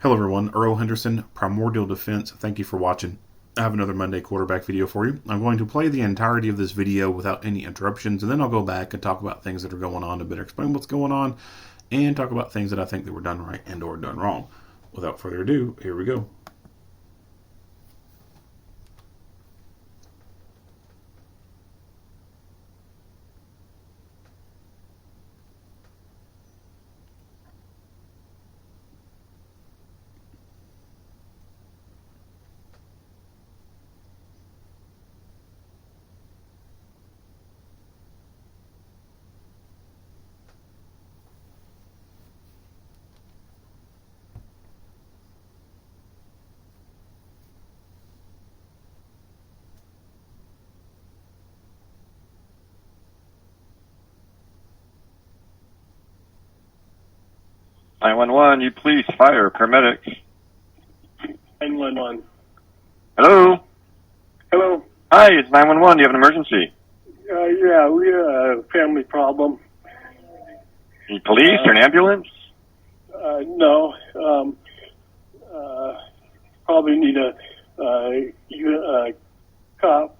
Hello everyone, Earl Henderson, Primordial Defense. Thank you for watching. I have another Monday quarterback video for you. I'm going to play the entirety of this video without any interruptions, and then I'll go back and talk about things that are going on to better explain what's going on, and talk about things that I think that were done right and or done wrong. Without further ado, here we go. (911), you please fire paramedics. 911. Hello? Hello? Hi, it's 911. Do you have an emergency? Yeah, we have a family problem. Any police or an ambulance? No. Probably need a cop.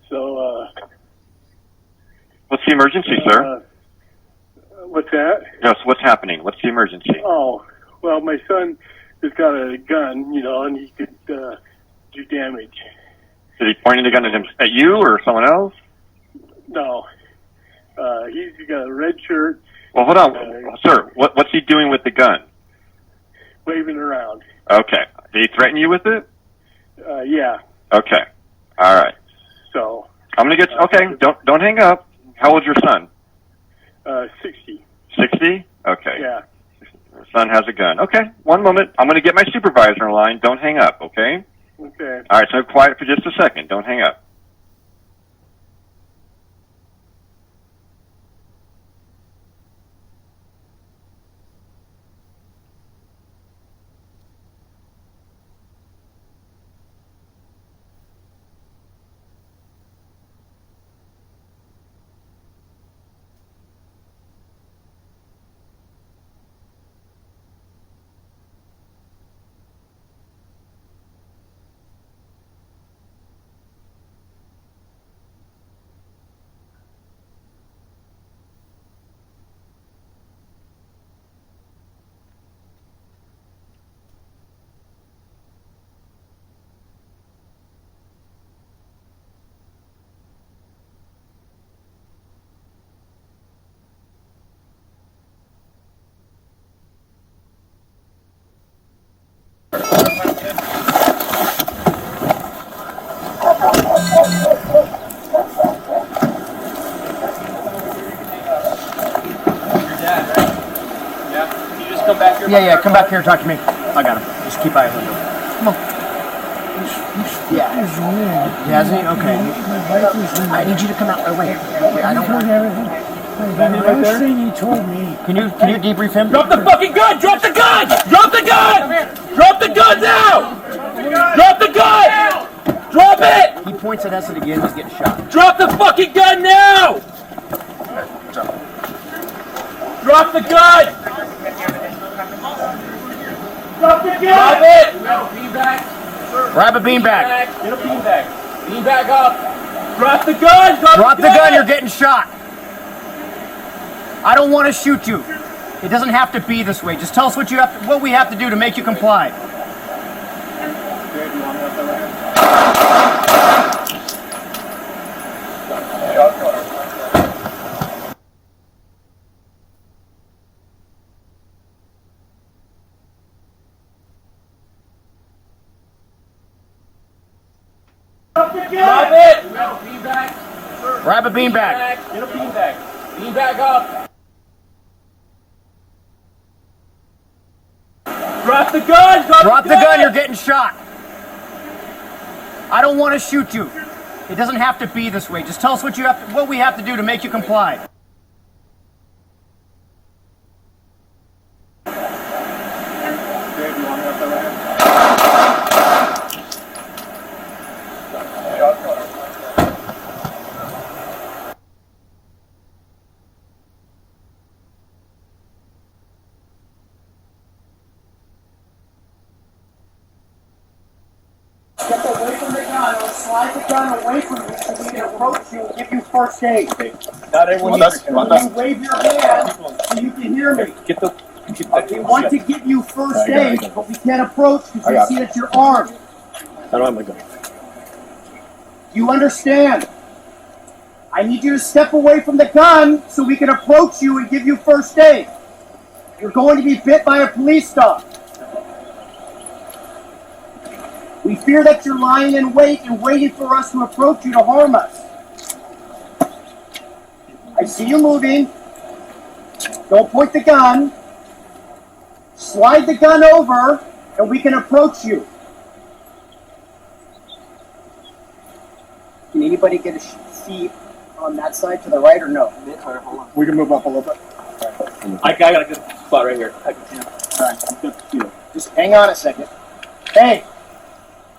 So, What's the emergency, sir? what's that? Yes, what's happening? What's the emergency? Oh, well, my son has got a gun, and he could do damage. Is he pointing the gun at you or someone else? No. He's got a red shirt. Well, hold on. Sir, what's he doing with the gun? Waving around. Okay. Did he threaten you with it? Yeah. Okay. All right. So. I'm going to get... Okay, don't hang up. How old's your son? 60. 60? Okay. Yeah. Your son has a gun. Okay, one moment. I'm going to get my supervisor in line. Don't hang up, okay? Okay. All right, so quiet for just a second. Don't hang up. Yeah, come back here and talk to me. I got him. Just keep eye on the window. Come on. Yeah. Has he? Okay. I need you to come out. Oh, wait. I don't want The first thing he told me. Can you debrief him? Drop the fucking gun! Drop the gun! Drop the gun! Drop the gun now! Drop the gun! Drop it! He points at us and again he's getting shot. Drop the fucking gun now! Drop the gun! Drop the gun! Drop it! Grab a beanbag. Get a beanbag. Beanbag up. Drop the gun! Drop the gun, you're getting shot. I don't want to shoot you. It doesn't have to be this way. Just tell us what we have to do to make you comply. Drop it! Grab a beanbag. Get a beanbag. Beanbag up. Drop the gun! Drop the gun, you're getting shot. I don't want to shoot you. It doesn't have to be this way. Just tell us what we have to do to make you comply. slide the gun away from you so we can approach you and give you first aid. Not everyone needs to Can you wave your hand so you can hear me? We want to give you first aid, but we can't approach because we see that you're armed. I don't have my gun. You understand? I need you to step away from the gun so we can approach you and give you first aid. You're going to be bit by a police dog. We fear that you're lying in wait and waiting for us to approach you to harm us. I see you moving. Don't point the gun. Slide the gun over and we can approach you. Can anybody get a seat on that side to the right or no? We can move up a little bit. I got a good spot right here. Alright, just hang on a second. Hey,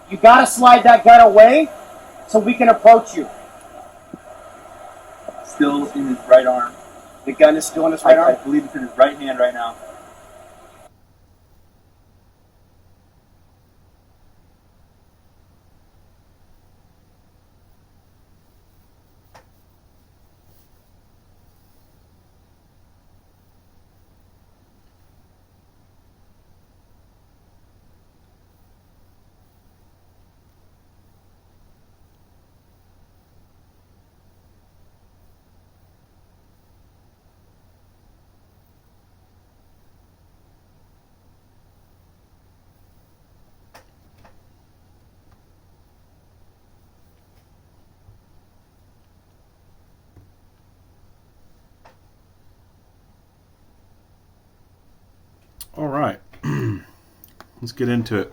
you gotta slide that gun away so we can approach you. Still in his right arm. The gun is still in his right arm? I believe it's in his right hand right now. All right, let's get into it.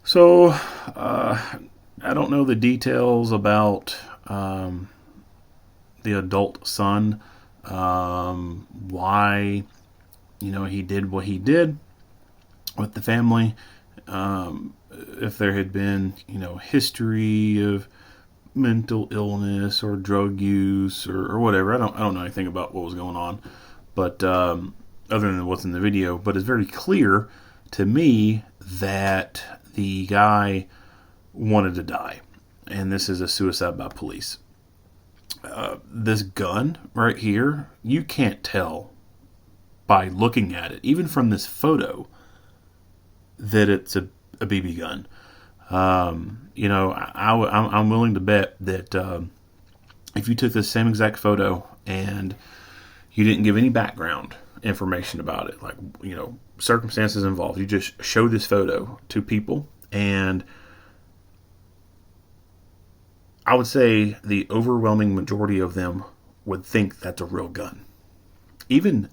So, I don't know the details about the adult son, why, he did what he did with the family. If there had been, history of mental illness or drug use or whatever. I don't know anything about what was going on, but other than what's in the video. But it's very clear to me that the guy wanted to die, and this is a suicide by police. This gun right here, you can't tell by looking at it, even from this photo, that it's a BB gun. I'm willing to bet that if you took this same exact photo and you didn't give any background information about it, like, circumstances involved, you just show this photo to people, and I would say the overwhelming majority of them would think that's a real gun. Even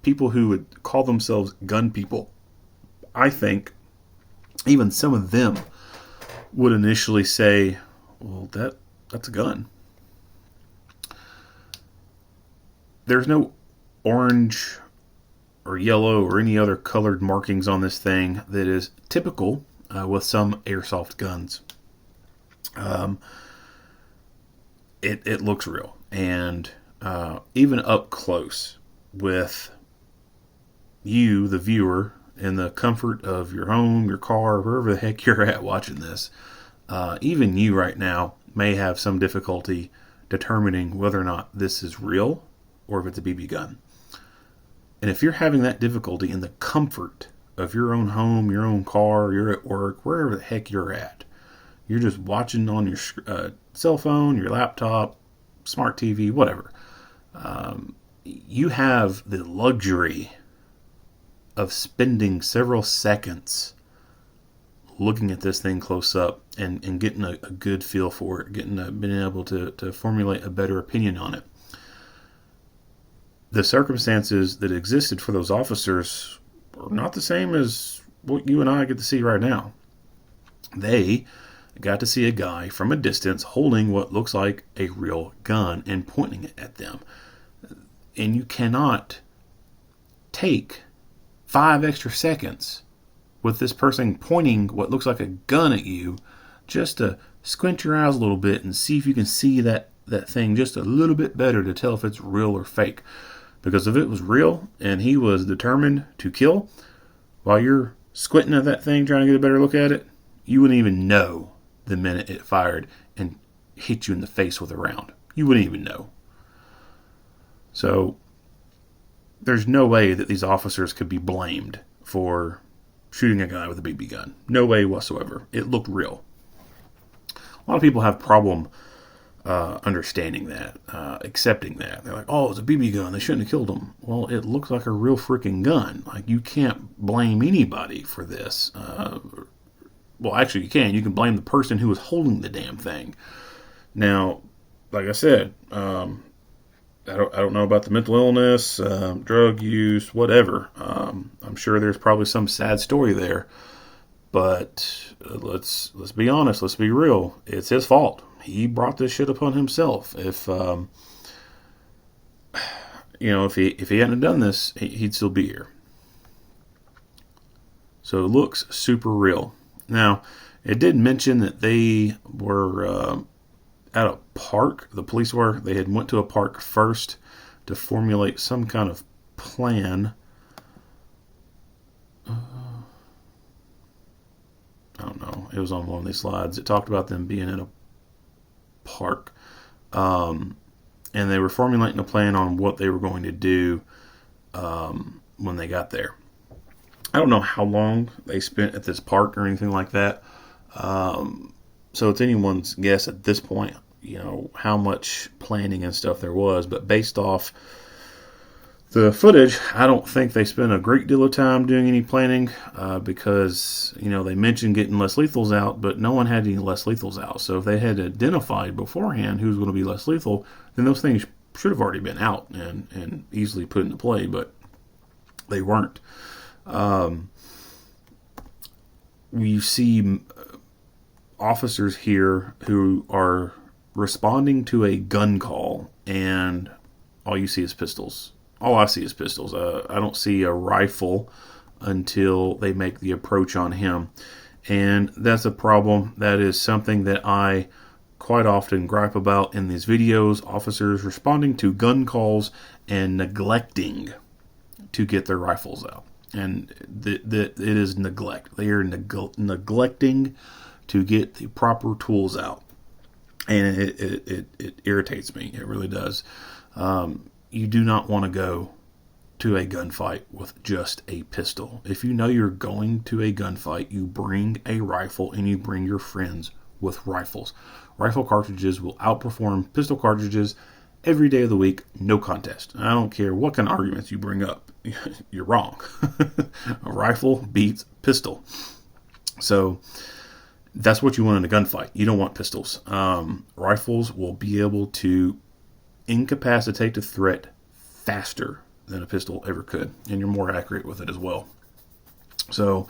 people who would call themselves gun people, I think even some of them would initially say, well, that's a gun. There's no orange or yellow or any other colored markings on this thing that is typical with some airsoft guns. It looks real, and even up close with you, the viewer, in the comfort of your home, your car, wherever the heck you're at watching this, even you right now may have some difficulty determining whether or not this is real or if it's a BB gun. And if you're having that difficulty in the comfort of your own home, your own car, you're at work, wherever the heck you're at, you're just watching on your cell phone, your laptop, smart TV, whatever. You have the luxury of spending several seconds looking at this thing close up and getting a good feel for it, being able to formulate a better opinion on it. The circumstances that existed for those officers are not the same as what you and I get to see right now. They got to see a guy from a distance holding what looks like a real gun and pointing it at them. And you cannot take 5 extra seconds with this person pointing what looks like a gun at you just to squint your eyes a little bit and see if you can see that thing just a little bit better to tell if it's real or fake. Because if it was real and he was determined to kill, while you're squinting at that thing trying to get a better look at it, you wouldn't even know the minute it fired and hit you in the face with a round. You wouldn't even know. So there's no way that these officers could be blamed for shooting a guy with a BB gun. No way whatsoever. It looked real. A lot of people have problem understanding that, accepting that. They're like, oh, it's a BB gun. They shouldn't have killed him. Well, it looks like a real freaking gun. Like, you can't blame anybody for this. Well, actually, you can. You can blame the person who was holding the damn thing. Now, like I said, I don't know about the mental illness, drug use, whatever. I'm sure there's probably some sad story there. But let's be honest. Let's be real. It's his fault. He brought this shit upon himself. If if he hadn't done this, he'd still be here. So it looks super real. Now, it did mention that they were at a park. The police were. They had went to a park first to formulate some kind of plan. I don't know. It was on one of these slides. It talked about them being in a park. And they were formulating a plan on what they were going to do when they got there. I don't know how long they spent at this park or anything like that. So it's anyone's guess at this point, how much planning and stuff there was. But based off the footage, I don't think they spent a great deal of time doing any planning because, they mentioned getting less lethals out, but no one had any less lethals out. So if they had identified beforehand who's going to be less lethal, then those things should have already been out and easily put into play, but they weren't. We see officers here who are responding to a gun call, and all you see is pistols. All I see is pistols. I don't see a rifle until they make the approach on him. And that's a problem. That is something that I quite often gripe about in these videos. Officers responding to gun calls and neglecting to get their rifles out. And it is neglect. They are neglecting to get the proper tools out. And it irritates me. It really does. You do not want to go to a gunfight with just a pistol. If you know you're going to a gunfight, you bring a rifle and you bring your friends with rifles. Rifle cartridges will outperform pistol cartridges every day of the week, no contest. I don't care what kind of arguments you bring up. You're wrong. A rifle beats pistol. So that's what you want in a gunfight. You don't want pistols. Rifles will be able to incapacitate the threat faster than a pistol ever could, and you're more accurate with it as well. So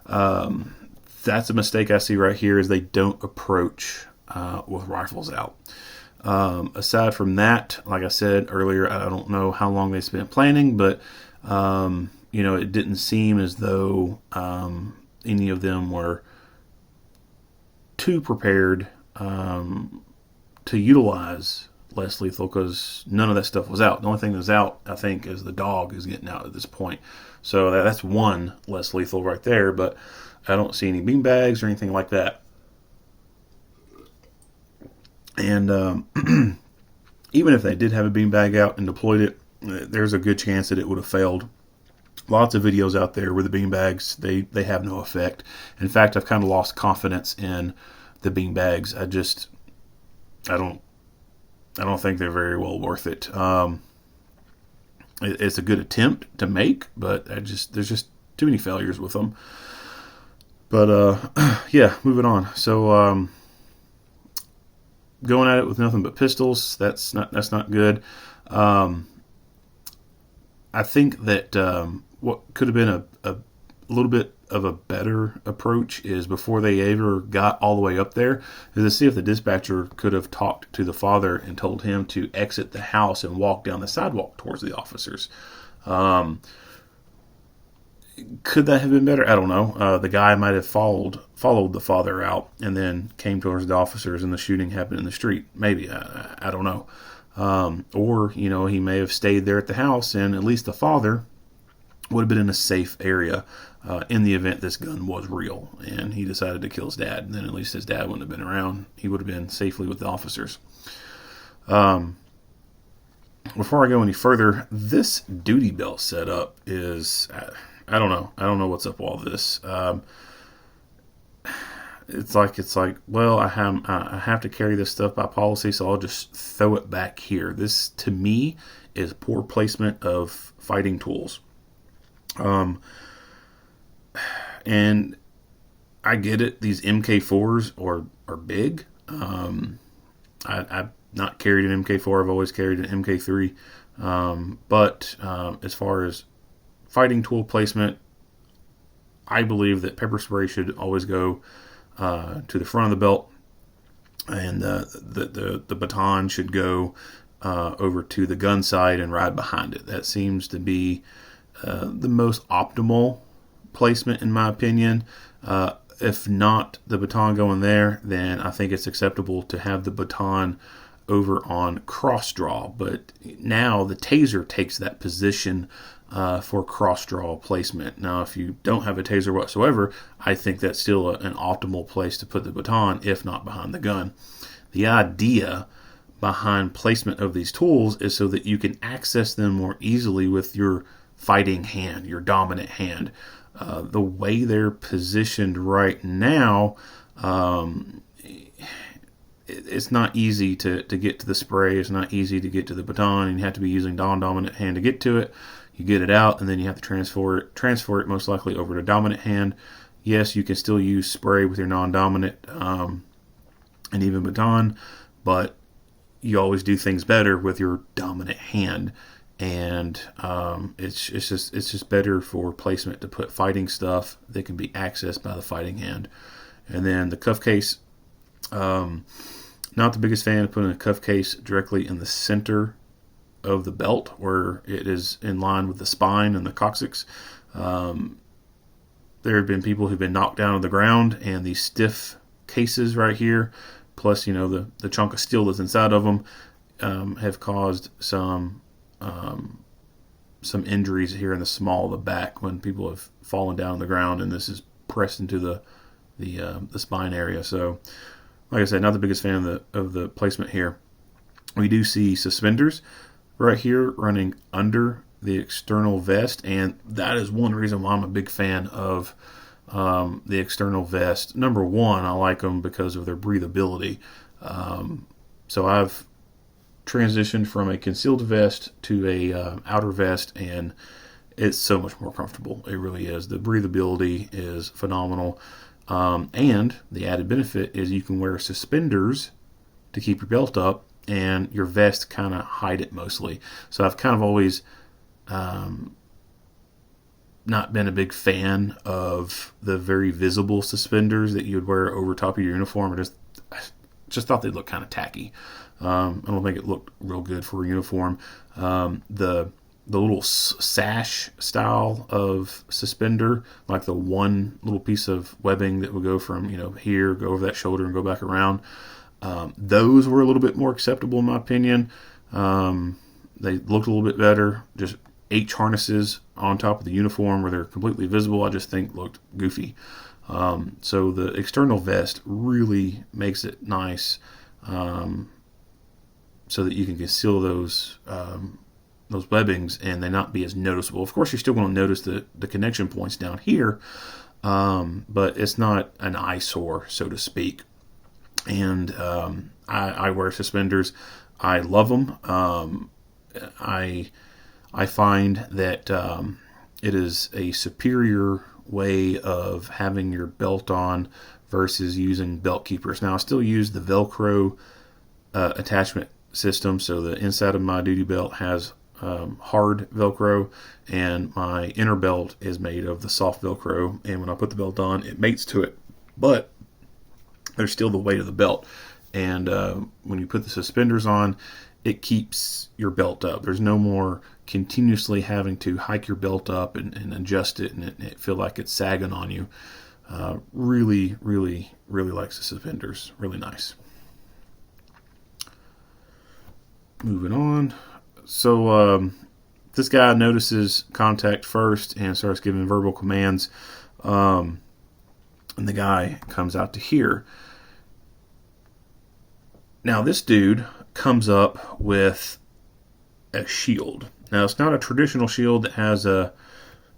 that's a mistake I see right here, is they don't approach with rifles out. Aside from that, like I said earlier, I don't know how long they spent planning, but it didn't seem as though any of them were too prepared to utilize less lethal, because none of that stuff was out. The only thing that's out, I think, is the dog is getting out at this point. So that's one less lethal right there, but I don't see any beanbags or anything like that. And even if they did have a beanbag out and deployed it, there's a good chance that it would have failed. Lots of videos out there where the beanbags, they have no effect. In fact, I've kind of lost confidence in the beanbags. I don't think they're very well worth it. It's a good attempt to make, but there's just too many failures with them. But yeah, moving on. So going at it with nothing but pistols, that's not good. I think that what could have been a little bit of a better approach is, before they ever got all the way up there, is to see if the dispatcher could have talked to the father and told him to exit the house and walk down the sidewalk towards the officers. Could that have been better? I don't know. The guy might have followed the father out and then came towards the officers, and the shooting happened in the street. Maybe. I don't know. Or he may have stayed there at the house, and at least the father would have been in a safe area in the event this gun was real and he decided to kill his dad. And then at least his dad wouldn't have been around. He would have been safely with the officers. Before I go any further, this duty belt setup is, I don't know. I don't know what's up with all this. It's like, well, I have to carry this stuff by policy, so I'll just throw it back here. This, to me, is poor placement of fighting tools. And I get it. These MK4s are big. I've not carried an MK4. I've always carried an MK3. But as far as fighting tool placement, I believe that pepper spray should always go to the front of the belt, and the baton should go over to the gun side and ride behind it. That seems to be the most optimal placement, in my opinion. If not the baton going there, then I think it's acceptable to have the baton over on cross draw. But now the taser takes that position for cross draw placement. Now, if you don't have a taser whatsoever, I think that's still an optimal place to put the baton, if not behind the gun. The idea behind placement of these tools is so that you can access them more easily with your fighting hand, your dominant hand. The way they're positioned right now, it's not easy to get to the spray. It's not easy to get to the baton, and you have to be using non-dominant hand to get to it. You get it out, and then you have to transfer it most likely over to dominant hand. Yes, you can still use spray with your non-dominant and even baton, but you always do things better with your dominant hand. And it's just better for placement to put fighting stuff that can be accessed by the fighting hand. And then the cuff case, not the biggest fan of putting a cuff case directly in the center of the belt where it is in line with the spine and the coccyx. There have been people who've been knocked down to the ground, and these stiff cases right here, plus the chunk of steel that's inside of them, have caused some injuries here in the small of the back when people have fallen down on the ground, and this is pressed into the spine area. So, like I said, not the biggest fan of the placement here. We do see suspenders right here running under the external vest, and that is one reason why I'm a big fan of the external vest. Number one, I like them because of their breathability. So I've transitioned from a concealed vest to a outer vest, and it's so much more comfortable. It really is. The breathability is phenomenal. And the added benefit is you can wear suspenders to keep your belt up, and your vest kind of hide it mostly. So I've kind of always not been a big fan of the very visible suspenders that you would wear over top of your uniform. I just thought they'd look kind of tacky. I don't think it looked real good for a uniform. The little sash style of suspender, like the one little piece of webbing that would go from here, go over that shoulder, and go back around. Those were a little bit more acceptable in my opinion. They looked a little bit better. Just H harnesses on top of the uniform where they're completely visible, I just think looked goofy. So the external vest really makes it nice, so that you can conceal those webbings and they not be as noticeable. Of course, you're still going to notice the connection points down here, but it's not an eyesore, so to speak. And I wear suspenders. I love them. I find that it is a superior way of having your belt on versus using belt keepers. Now, I still use the Velcro attachment system, so the inside of my duty belt has hard Velcro, and my inner belt is made of the soft Velcro, and when I put the belt on, it mates to it. But there's still the weight of the belt, and when you put the suspenders on, it keeps your belt up. There's no more continuously having to hike your belt up and adjust it, and it feel like it's sagging on you. Really, really, really likes the suspenders. Really nice. Moving on. So this guy notices contact first and starts giving verbal commands. And the guy comes out to here. Now, this dude comes up with a shield. Now, it's not a traditional shield that has a,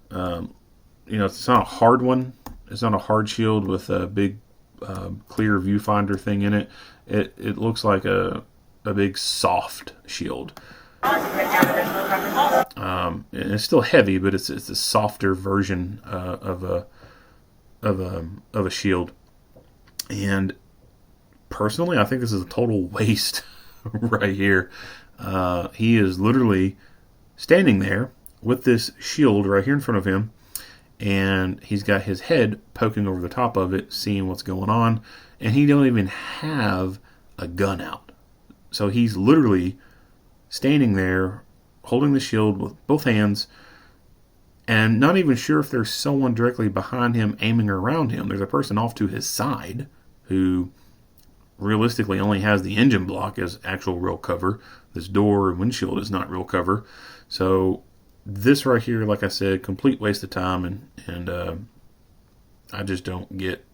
it's not a hard one. It's not a hard shield with a big clear viewfinder thing in it. It looks like a big soft shield. It's still heavy, but it's a softer version of a shield. And personally, I think this is a total waste right here. He is literally standing there with this shield right here in front of him, and he's got his head poking over the top of it, seeing what's going on, and he don't even have a gun out. So he's literally standing there holding the shield with both hands and not even sure if there's someone directly behind him aiming around him. There's a person off to his side who realistically only has the engine block as actual real cover. This door and windshield is not real cover. So this right here, like I said, complete waste of time, and I just don't get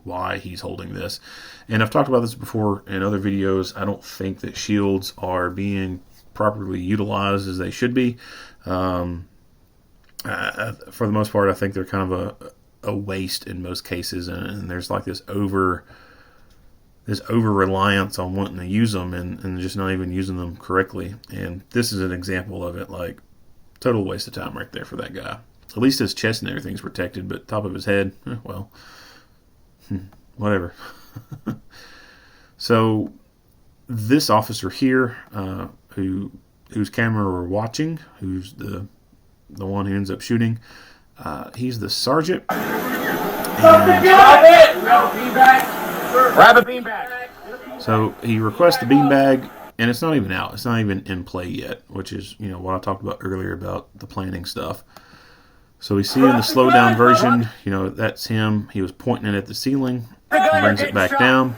why he's holding this. And I've talked about this before in other videos. I don't think that shields are being properly utilized as they should be. For the most part, I think they're kind of a waste in most cases, and there's like this over reliance on wanting to use them and just not even using them correctly. And this is an example of it. Like, total waste of time right there for that guy. At least his chest and everything's protected, but top of his head, well, whatever. So this officer here, whose camera we're watching, who's the one who ends up shooting, he's the sergeant. Grab a beanbag. So he requests the beanbag, and it's not even out. It's not even in play yet, which is, what I talked about earlier about the planning stuff. So we see in the slow down version, that's him. He was pointing it at the ceiling. He brings it back down.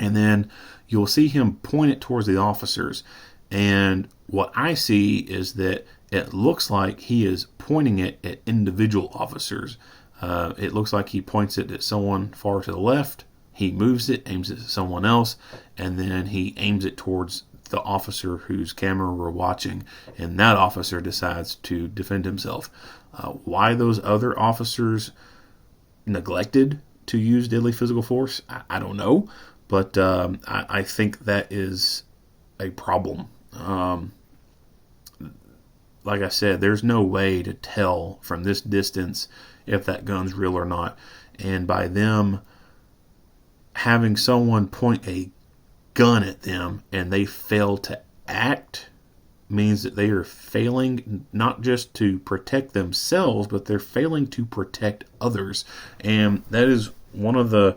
And then you'll see him point it towards the officers. And what I see is that it looks like he is pointing it at individual officers. It looks like he points it at someone far to the left. He moves it, aims it at someone else, and then he aims it towards the officer whose camera we're watching, and that officer decides to defend himself. Why those other officers neglected to use deadly physical force, I don't know, but I think that is a problem. Like I said, there's no way to tell from this distance if that gun's real or not, and by them having someone point a gun at them and they fail to act means that they are failing not just to protect themselves, but they're failing to protect others. And that is one of the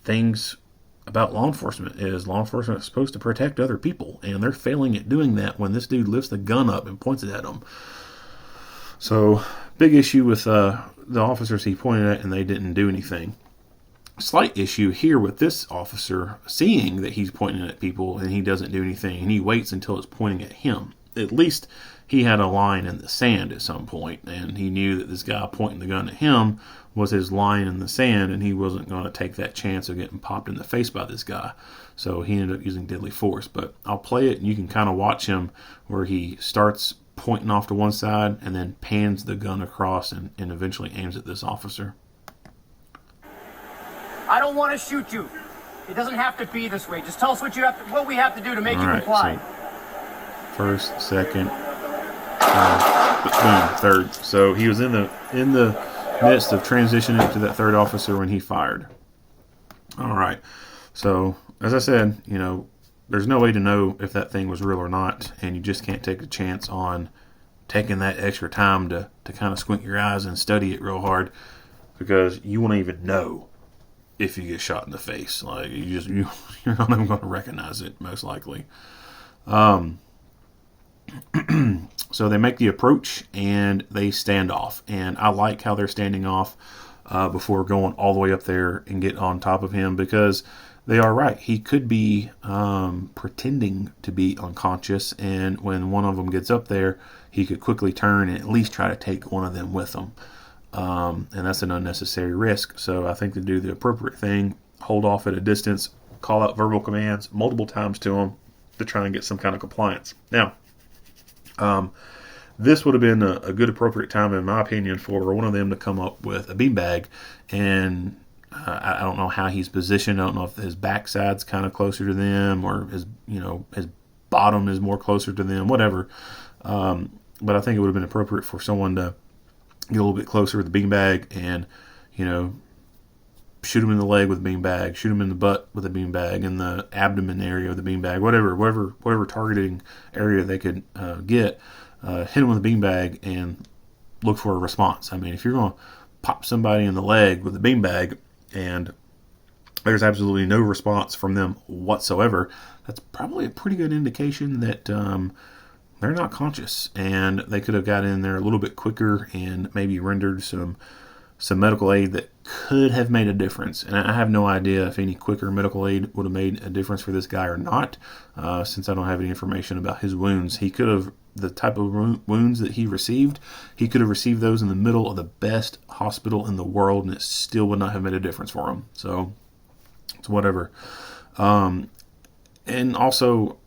things about law enforcement is supposed to protect other people, and they're failing at doing that when this dude lifts the gun up and points it at them. So big issue with the officers he pointed at, and they didn't do anything. Slight issue here with this officer seeing that he's pointing at people and he doesn't do anything, and he waits until it's pointing at him. At least he had a line in the sand at some point, and he knew that this guy pointing the gun at him was his line in the sand, and he wasn't going to take that chance of getting popped in the face by this guy. So he ended up using deadly force. But I'll play it, and you can kind of watch him where he starts pointing off to one side and then pans the gun across and eventually aims at this officer. I don't want to shoot you. It doesn't have to be this way. Just tell us what we have to do to make you comply. So first, second, boom, third. So he was in the midst of transitioning to that third officer when he fired. All right. So as I said, there's no way to know if that thing was real or not, and you just can't take a chance on taking that extra time to kind of squint your eyes and study it real hard, because you won't even know if you get shot in the face. Like, you're not even going to recognize it, most likely. So they make the approach and they stand off, and I like how they're standing off before going all the way up there and get on top of him, because they are right. He could be pretending to be unconscious, and when one of them gets up there, he could quickly turn and at least try to take one of them with him. And that's an unnecessary risk. So I think to do the appropriate thing, hold off at a distance, call out verbal commands multiple times to him to try and get some kind of compliance. Now, this would have been a good appropriate time, in my opinion, for one of them to come up with a beanbag. And I don't know how he's positioned. I don't know if his backside's kind of closer to them, or his bottom is more closer to them, whatever. But I think it would have been appropriate for someone to get a little bit closer with the beanbag and, shoot him in the leg with a beanbag, shoot him in the butt with a beanbag, in the abdomen area with a beanbag, whatever targeting area they could get, hit him with a beanbag and look for a response. I mean, if you're going to pop somebody in the leg with a beanbag and there's absolutely no response from them whatsoever, that's probably a pretty good indication that they're not conscious, and they could have got in there a little bit quicker and maybe rendered some medical aid that could have made a difference. And I have no idea if any quicker medical aid would have made a difference for this guy or not, since I don't have any information about his wounds. He could have, the type of wounds that he received, he could have received those in the middle of the best hospital in the world, and it still would not have made a difference for him. So it's whatever. And also,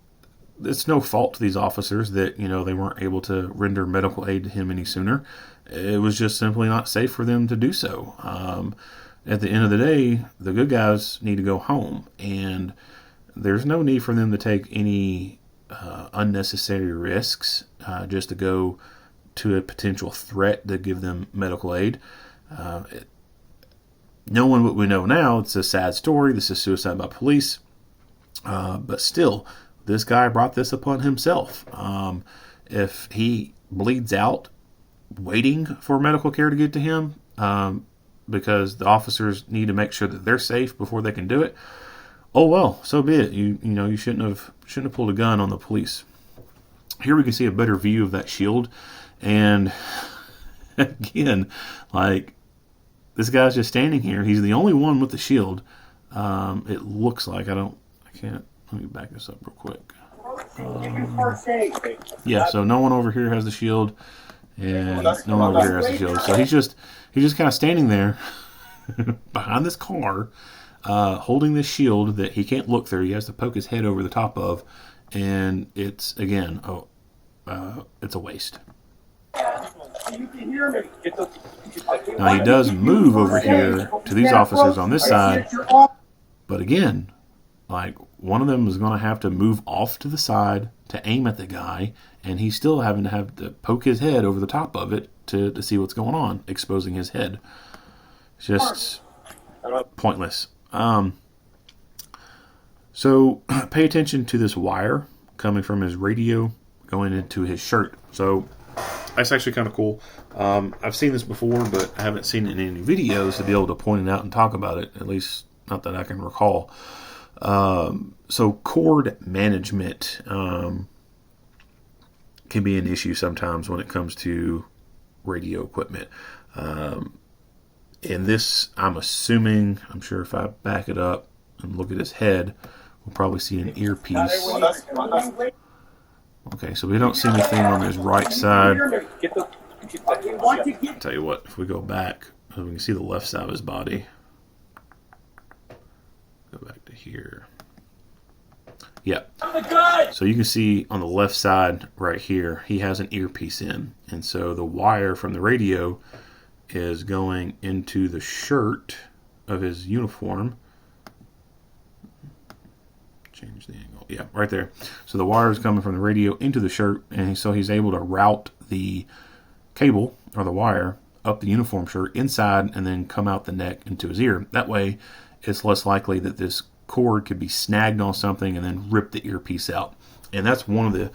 it's no fault to these officers that, they weren't able to render medical aid to him any sooner. It was just simply not safe for them to do so. At the end of the day, the good guys need to go home, and there's no need for them to take any unnecessary risks just to go to a potential threat to give them medical aid. Knowing what we know now, it's a sad story. This is suicide by police. But still, this guy brought this upon himself. If he bleeds out waiting for medical care to get to him, because the officers need to make sure that they're safe before they can do it, oh well, so be it. You shouldn't have pulled a gun on the police. Here we can see a better view of that shield, and again, like, this guy's just standing here. He's the only one with the shield. It looks like, let me back this up real quick. Yeah, so no one over here has the shield, and no one over here has the shield. So he's just kind of standing there behind this car, holding this shield that he can't look through. He has to poke his head over the top of, and it's, again, it's a waste. Now he does move over here to these officers on this side, but again, like, one of them is going to have to move off to the side to aim at the guy, and he's still having to have to poke his head over the top of it to see what's going on, exposing his head. It's just pointless. So pay attention to this wire coming from his radio going into his shirt. So that's actually kind of cool. I've seen this before, but I haven't seen it in any videos to be able to point it out and talk about it, at least not that I can recall. So cord management can be an issue sometimes when it comes to radio equipment. In this, I'm sure if I back it up and look at his head, we'll probably see an earpiece. Okay, so we don't see anything on his right side. I'll tell you what, if we go back, we can see the left side of his body. Go back to here. Yeah. So you can see on the left side right here, he has an earpiece in. And so the wire from the radio is going into the shirt of his uniform. Change the angle. Yeah, right there. So the wire is coming from the radio into the shirt, and so he's able to route the cable or the wire up the uniform shirt inside and then come out the neck into his ear. That way, it's less likely that this cord could be snagged on something and then rip the earpiece out. And that's one of the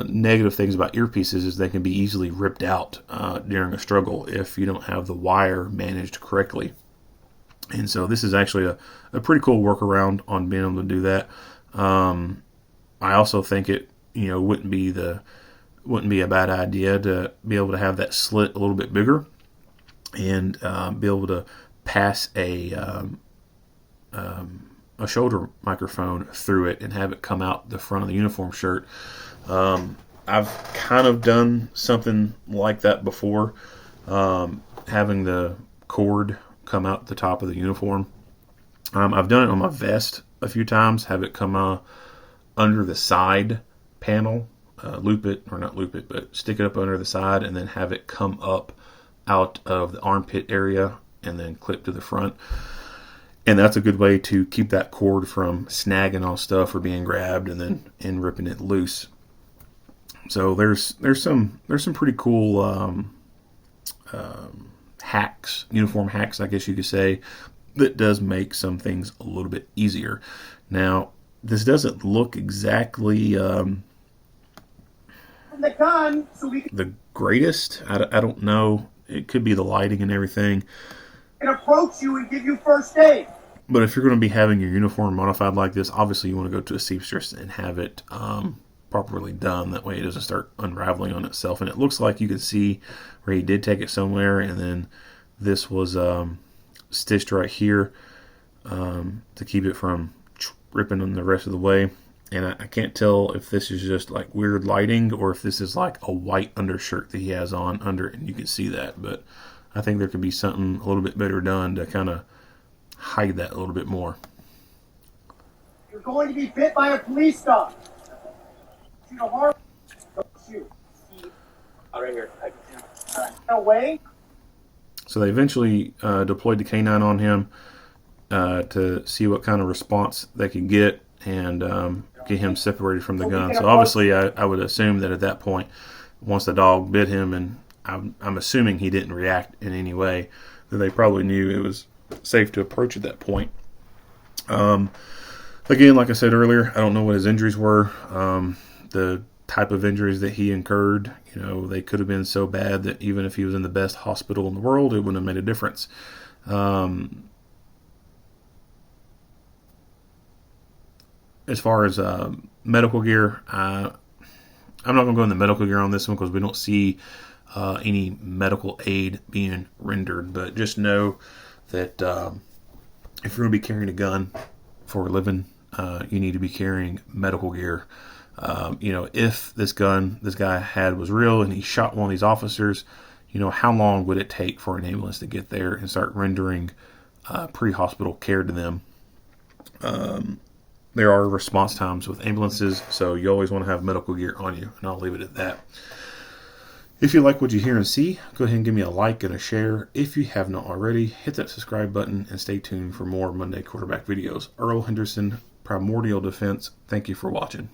negative things about earpieces is they can be easily ripped out during a struggle if you don't have the wire managed correctly. And so this is actually a pretty cool workaround on being able to do that. I also think it wouldn't be a bad idea to be able to have that slit a little bit bigger and be able to pass a a shoulder microphone through it and have it come out the front of the uniform shirt. I've kind of done something like that before, having the cord come out the top of the uniform. I've done it on my vest a few times, have it come under the side panel, loop it, or not loop it, but stick it up under the side and then have it come up out of the armpit area and then clip to the front. And that's a good way to keep that cord from snagging on stuff or being grabbed and ripping it loose. So there's some pretty cool hacks, uniform hacks, I guess you could say, that does make some things a little bit easier. Now, this doesn't look exactly the greatest. I don't know. It could be the lighting and everything. And approach you and give you first aid. But if you're going to be having your uniform modified like this, obviously you want to go to a seamstress and have it properly done. That way it doesn't start unraveling on itself. And it looks like you can see where he did take it somewhere, and then this was stitched right here to keep it from ripping them the rest of the way. And I can't tell if this is just like weird lighting or if this is like a white undershirt that he has on under it, and you can see that. But I think there could be something a little bit better done to kind of hide that a little bit more. You're going to be bit by a police dog. Shoot a horse. Don't shoot. Right here. No way. So they eventually deployed the canine on him to see what kind of response they could get and get him separated from the gun. So obviously I would assume that at that point, once the dog bit him, and I'm assuming he didn't react in any way, that they probably knew it was safe to approach at that point. Again, like I said earlier, I don't know what his injuries were. The type of injuries that he incurred, they could have been so bad that even if he was in the best hospital in the world, it wouldn't have made a difference. As far as medical gear, I'm not going to go into medical gear on this one because we don't see any medical aid being rendered. But just know that if you're going to be carrying a gun for a living, you need to be carrying medical gear. If this gun this guy had was real and he shot one of these officers, how long would it take for an ambulance to get there and start rendering pre-hospital care to them? There are response times with ambulances, so you always want to have medical gear on you, and I'll leave it at that. If you like what you hear and see, go ahead and give me a like and a share. If you have not already, hit that subscribe button and stay tuned for more Monday quarterback videos. Earl Henderson, Primordial Defense. Thank you for watching.